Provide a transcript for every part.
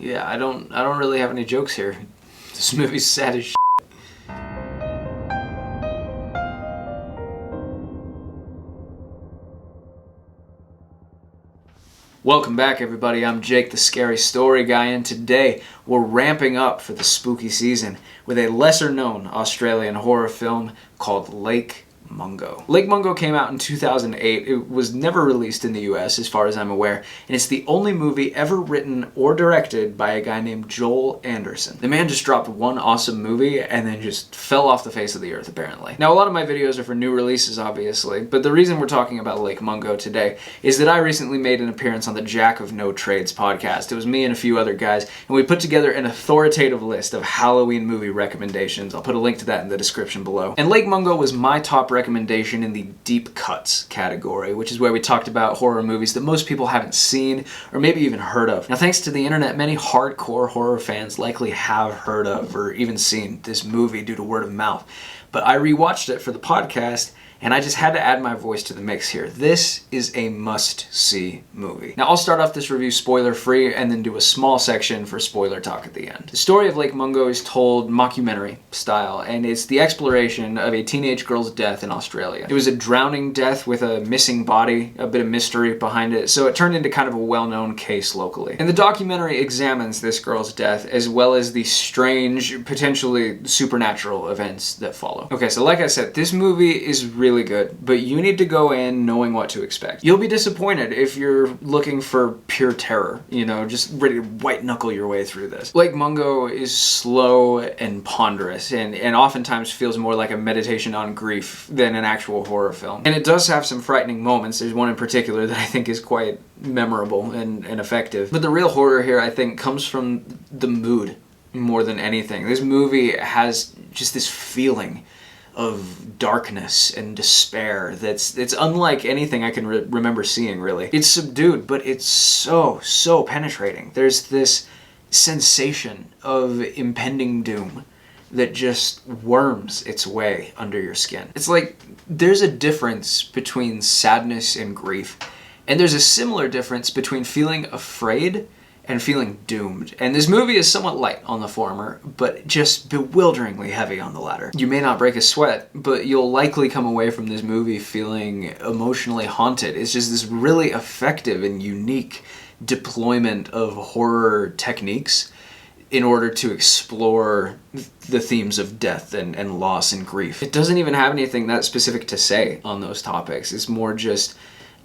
Yeah, I don't really have any jokes here. This movie's sad as shit. Welcome back, everybody. I'm Jake, the Scary Story Guy, and today we're ramping up for the spooky season with a lesser-known Australian horror film called Lake Mungo. Lake Mungo came out in 2008. It was never released in the US, as far as I'm aware, and it's the only movie ever written or directed by a guy named Joel Anderson. The man just dropped one awesome movie and then just fell off the face of the earth, apparently. Now, a lot of my videos are for new releases, obviously, but the reason we're talking about Lake Mungo today is that I recently made an appearance on the Jack of No Trades podcast. It was me and a few other guys, and we put together an authoritative list of Halloween movie recommendations. I'll put a link to that in the description below. And Lake Mungo was my top recommendation in the deep cuts category, which is where we talked about horror movies that most people haven't seen or maybe even heard of. Now, thanks to the internet, many hardcore horror fans likely have heard of or even seen this movie due to word of mouth. But I rewatched it for the podcast, and I just had to add my voice to the mix here. This is a must-see movie. Now, I'll start off this review spoiler-free and then do a small section for spoiler talk at the end. The story of Lake Mungo is told mockumentary style, and it's the exploration of a teenage girl's death in Australia. It was a drowning death with a missing body, a bit of mystery behind it, so it turned into kind of a well-known case locally. And the documentary examines this girl's death as well as the strange, potentially supernatural events that follow. Okay, so like I said, this movie is really good, but you need to go in knowing what to expect. You'll be disappointed if you're looking for pure terror, just ready to white knuckle your way through this. Lake Mungo is slow and ponderous and oftentimes feels more like a meditation on grief than an actual horror film. And it does have some frightening moments. There's one in particular that I think is quite memorable and effective. But the real horror here, I think, comes from the mood more than anything. This movie has just this feeling of darkness and despair it's unlike anything I can remember seeing, really. It's subdued, but it's so penetrating. There's this sensation of impending doom that just worms its way under your skin. It's like there's a difference between sadness and grief, and there's a similar difference between feeling afraid and feeling doomed. And this movie is somewhat light on the former, but just bewilderingly heavy on the latter. You may not break a sweat, but you'll likely come away from this movie feeling emotionally haunted. It's just this really effective and unique deployment of horror techniques in order to explore the themes of death and loss and grief. It doesn't even have anything that specific to say on those topics. It's more just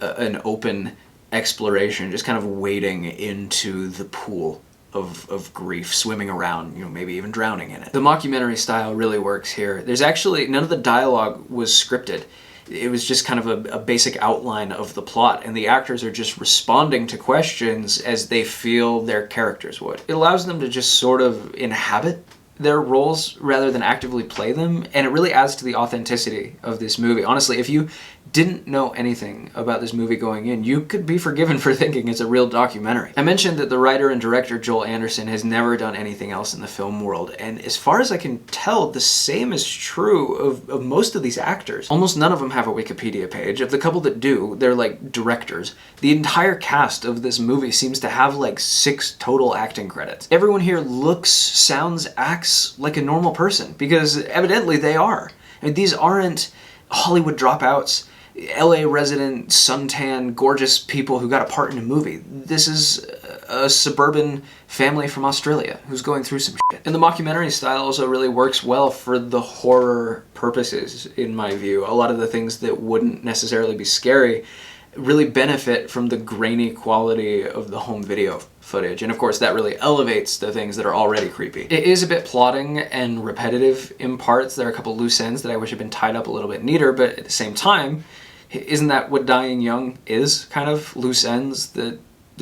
an open exploration, just kind of wading into the pool of grief, swimming around, maybe even drowning in it. The mockumentary style really works here. There's actually, none of the dialogue was scripted. It was just kind of a basic outline of the plot, and the actors are just responding to questions as they feel their characters would. It allows them to just sort of inhabit their roles rather than actively play them, and it really adds to the authenticity of this movie. Honestly, if you didn't know anything about this movie going in, you could be forgiven for thinking it's a real documentary. I mentioned that the writer and director Joel Anderson has never done anything else in the film world, and as far as I can tell, the same is true of most of these actors. Almost none of them have a Wikipedia page. Of the couple that do, they're like directors. The entire cast of this movie seems to have like 6 total acting credits. Everyone here looks, sounds, acts like a normal person, because evidently they are. I mean, these aren't Hollywood dropouts, LA resident, suntan, gorgeous people who got a part in a movie. This is a suburban family from Australia who's going through some shit. And the mockumentary style also really works well for the horror purposes, in my view. A lot of the things that wouldn't necessarily be scary really benefit from the grainy quality of the home video footage, and of course that really elevates the things that are already creepy. It is a bit plotting and repetitive in parts. There are a couple loose ends that I wish had been tied up a little bit neater, but at the same time, isn't that what dying young is? Kind of loose ends that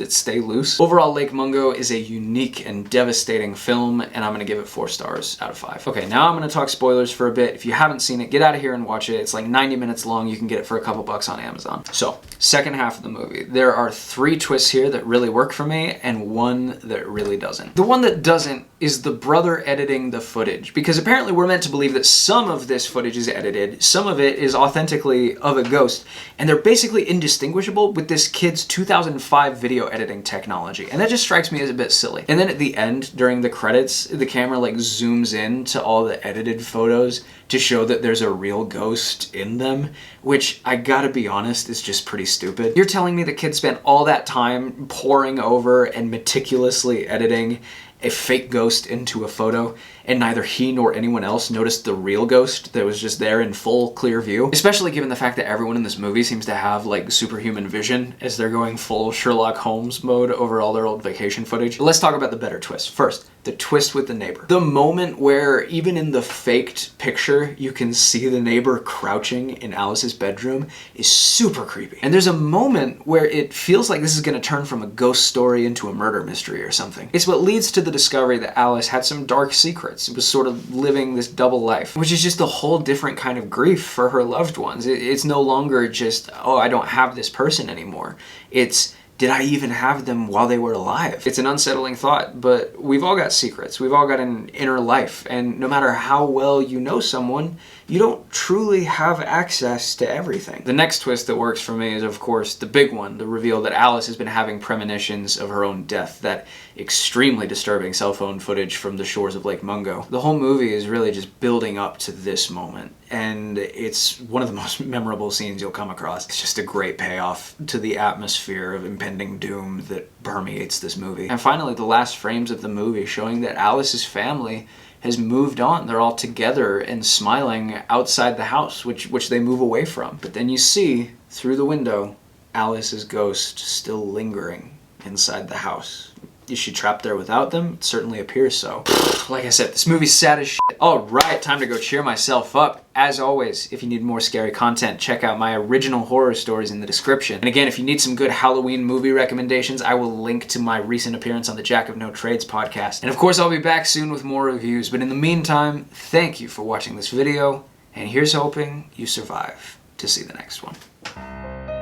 stay loose. Overall, Lake Mungo is a unique and devastating film, and I'm gonna give it 4 stars out of 5. Okay, now I'm gonna talk spoilers for a bit. If you haven't seen it, get out of here and watch it. It's like 90 minutes long. You can get it for a couple bucks on Amazon. So, second half of the movie. There are 3 twists here that really work for me, and 1 that really doesn't. The one that doesn't is the brother editing the footage, because apparently we're meant to believe that some of this footage is edited, some of it is authentically of a ghost, and they're basically indistinguishable with this kid's 2005 video video editing technology. And that just strikes me as a bit silly. And then at the end, during the credits, the camera like zooms in to all the edited photos to show that there's a real ghost in them, which I gotta be honest is just pretty stupid. You're telling me the kid spent all that time poring over and meticulously editing a fake ghost into a photo, and neither he nor anyone else noticed the real ghost that was just there in full clear view? Especially given the fact that everyone in this movie seems to have like superhuman vision as they're going full Sherlock Holmes mode over all their old vacation footage. But let's talk about the better twist. First, the twist with the neighbor. The moment where even in the faked picture you can see the neighbor crouching in Alice's bedroom is super creepy. And there's a moment where it feels like this is going to turn from a ghost story into a murder mystery or something. It's what leads to the discovery that Alice had some dark secrets. It was sort of living this double life, which is just a whole different kind of grief for her loved ones. It's no longer just, oh, I don't have this person anymore. It's, did I even have them while they were alive? It's an unsettling thought, but we've all got secrets. We've all got an inner life, and no matter how well you know someone, you don't truly have access to everything. The next twist that works for me is, of course, the big one, the reveal that Alice has been having premonitions of her own death, that extremely disturbing cell phone footage from the shores of Lake Mungo. The whole movie is really just building up to this moment, and it's one of the most memorable scenes you'll come across. It's just a great payoff to the atmosphere of impending doom that permeates this movie. And finally, the last frames of the movie showing that Alice's family has moved on. They're all together and smiling outside the house, which they move away from. But then you see, through the window, Alice's ghost still lingering inside the house. Is she trapped there without them? It certainly appears so. Like I said, this movie's sad as shit. Alright, time to go cheer myself up. As always, if you need more scary content, check out my original horror stories in the description. And again, if you need some good Halloween movie recommendations, I will link to my recent appearance on the Jack of No Trades podcast. And of course, I'll be back soon with more reviews. But in the meantime, thank you for watching this video, and here's hoping you survive to see the next one.